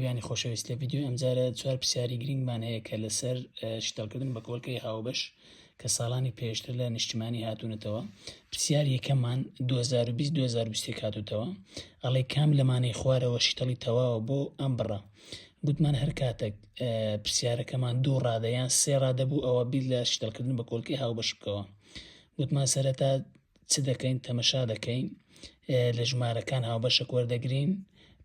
بیانی خۆشەویست لە ڤیدیۆ ئەمجارە چوار پرسیاری گرنگمان هەیە کە لەسەر شتەڵکردن بە کۆڵکەی هاوبەش کە ساڵانی پێشتر لە نیشتیمانی هاتوونەتەوە. پرسیاری یەکەممان 2020-2021 هاتووتەوە، ئەڵێ کام لەمانەی خوارەوە شیتەڵی تەواوە بۆ ئەم بڕە. گوتمان هەر کاتێک پرسیارەکەمان دوو ڕادەیان سێ ڕادە بوو ئەوە بیر لە شتەڵکردن بە کۆڵکەی هاوبەش بکەوە. گوتمان سەرەتا چ دەکەین؟ تەمەشا دەکەین لە ژمارەکان هاوبەشێک وەردەگرین،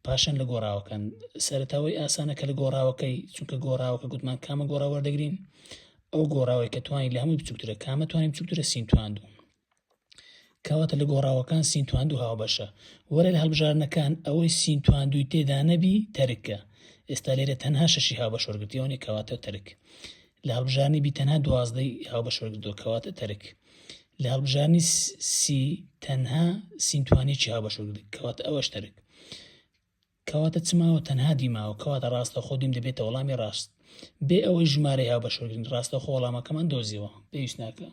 پاشان لە گۆڕاوەکان. سەرەتاوەی ئاسانەکە لە گۆڕاوەکەی، چونکە گۆڕاوەکە گوتمان کامە گۆڕاو وەردەگرین؟ ئەو گۆڕاوی کە توانی لە هەمووی بچووکترە. کامە توانی بچووکترە؟ سین تواندوو. کەواتە لە گۆڕاوەکان سین تواندوو هاوبەشە. وەرە لە هەڵبژارنەکان ئەوەی سین تواندووی تێدا نەبی تەرکە. ئێستا لێرە تەنها شەشی هاوبەش وەرگرتیەوەنی کەواتە تەرک. لە هەڵبژارنی بی تەنها 12ی هاوبەش وەرگرتووە کەواتە تەرک. لە هەڵبژارنی سی تەنها سین توانیەکی هاوبەش وەرگرت کەواتە ئەوەش تەرک. کەواتە چماوە؟ تەنها دیماوە. کەواتە ڕاستەوخۆ دیم دەبێتە وەڵامی ڕاست. بێ ئەوەی ژمارەی هاوبەش وەرگرین ڕاستەوخۆ وەڵامەکەمان دۆزیەوە، پێویست ناکە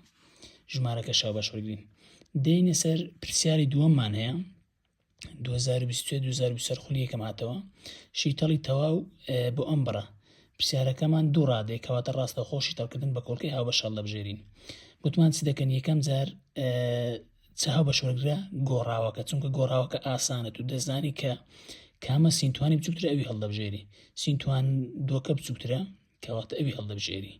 ژمارەکەش هاوبەش وەرگرین. دێنە سەر پرسیاری دووەممان هەیە 2022-2024 خولی یەکەم هاتەوە، شیتەڵی تەواو بۆ ئەم بڕە. پرسیارەکەمان دوو ڕادەیە کەواتە ڕاستەوخۆ شیتەڵکردن بە کۆڵکەی هاوبەش هەڵدەبژێرین. گوتمان چ دەکەن؟ یەکەم جار چ هاوبەش وەرگرە؟ گۆڕاوەکە، چونکە گۆڕاوەکە ئاسانە و دەزانی کە کامە سین توانی بچووکترە ئەوی هەڵدەبژێری، سین تواندووەکە بچووکترە کەواتە ئەوی هەڵدەبژێری.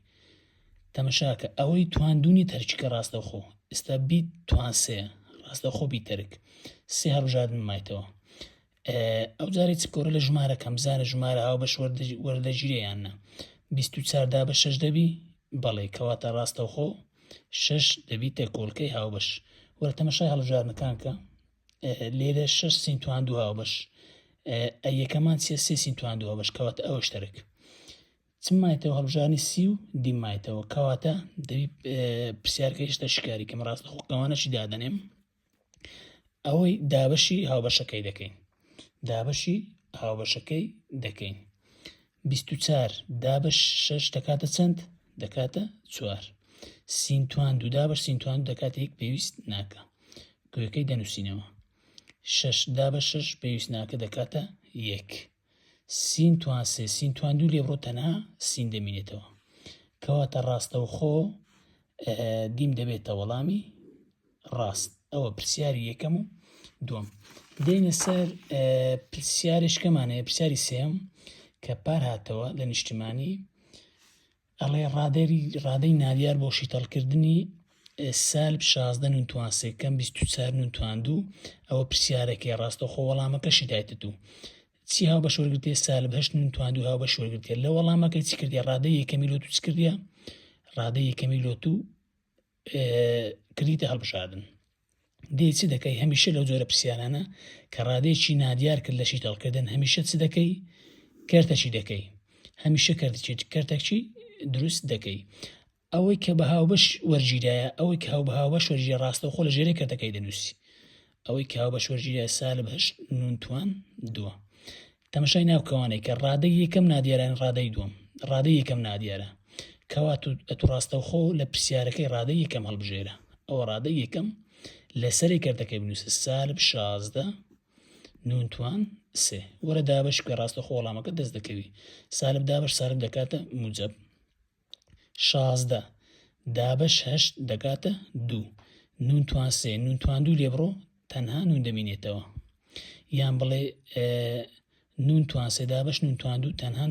تەمەشاکە ئەوەی تواندوونی تەرکیکە ڕاستەوخۆ. ئێستا بیت توان سێە، ڕاستەوخۆ بی تەرک سێ هەڵبژاردن مایتەوە. ئەو جارێک چ بکەورە لە ژمارەکەم بزانە ژمارە هاوبەش وەردەگیرە یان نا. 24 دا بە 6 دەبی؟ بەڵێ، کەواتە ڕاستەوخۆ 6 دەبیتە کۆڵکەی هاوبەش. وەرە تەمەشای هەڵبژارنەکان کە لێرە 6 سین تواندوو هاوبەش، یەکەمان چیە؟ سێ سین تواندوو هاوبەش کەواتە ئەوەش تەرک. چم مایتەوە؟ هەڵبژارنی سی و دیم مایتەوە کەواتە دەبی پرسیارکە هێشتا شکاری کەم ڕاستەوخۆکەوانەشی دادەنێم. ئەوەی دابەشی هاوبەشەکەی دەکەین، دابەشی هاوبەشەکەی دەکەین. 24 دابەش 6 دەکاتە چەند؟ دەکاتە 4. سین تواندوو دابەش سین تواندوو دەکاتە 1 پێویست ناکە، گوێەکەی دەنووسینەوە. 6 دابەش 6 پێویست ناکە دەکاتە 1. سین توان سێ سین تواندوو لێ بڕۆ تەنها سین دەمینێتەوە کەواتە ڕاستەوخۆ دیم دەبێتە وەڵامی ڕاست. ئەوە پرسیاری یەکەم و دووەم. دێنە سەر پرسیارێشکەمان هەیە، پرسیاری سێم کە پار هاتەوە لە نیشتیمانی، ئەڵێ ڕادەی نادیار بۆ شیتەڵکردنی سالب 16 نون توان سێکەم 24 نون تواندوو. ئەوە پرسیارێکی ڕاستەوخۆ وەڵامەکەشی دایتتوو. چی هاوبەش وەرگرتێ؟ سالب 8 نون تواندوو هاوبەش وەرگرتێ. لە وەڵامەکەی چی کردی؟ ڕادەی یەکەمی لۆتو چ کردیە؟ ڕادەی یەکەمی لۆتو کردیتە هەڵبژاردن. دێ چی دەکەی؟ هەمیشە لەو جۆرە پرسیارانە کە ڕادەیەکی نادیار کرد لە شیتەڵکردن هەمیشە چ دەکەی؟ کەرتەچی دەکەی، هەمیشە کەرتێکی دروست دەکەی. ئەوەی کە بە هاوبەش وەرگیرایە، ئەوەی کە بە هاوبەش وەرگیرە ڕاستەوخۆ لە ژێرەی کەرتەکەی دەنووسی. ئەوەی کە هاوبەش وەرگیرایە سالب 8 نون توان 2. تەمەشای ناوکەوانەی کە ڕادەی یەکەم نادیاران ڕادەی دووەم، ڕادەی یەکەم نادیارە کەواتە ئەتو ڕاستەوخۆ لە پرسیارەکەی ڕادەی یەکەم هەڵبژێرە. ئەوە ڕادەی یەکەم لەسەری کەرتەکەی بنووسە سالب 16 نون توان 3. وەرە دابەش کە ڕاستەوخۆ وەڵامەکە دەست دەکەوی. سالب دابەش سالب دەکاتە موجب. 16 دابەش 8 دەکاتە 2. نون توان 3 نون تواندوو لێ بڕۆ تەنها نون دەمینێتەوە، یان بڵێ نون توان 3 دابەش نون تواندوو تەنها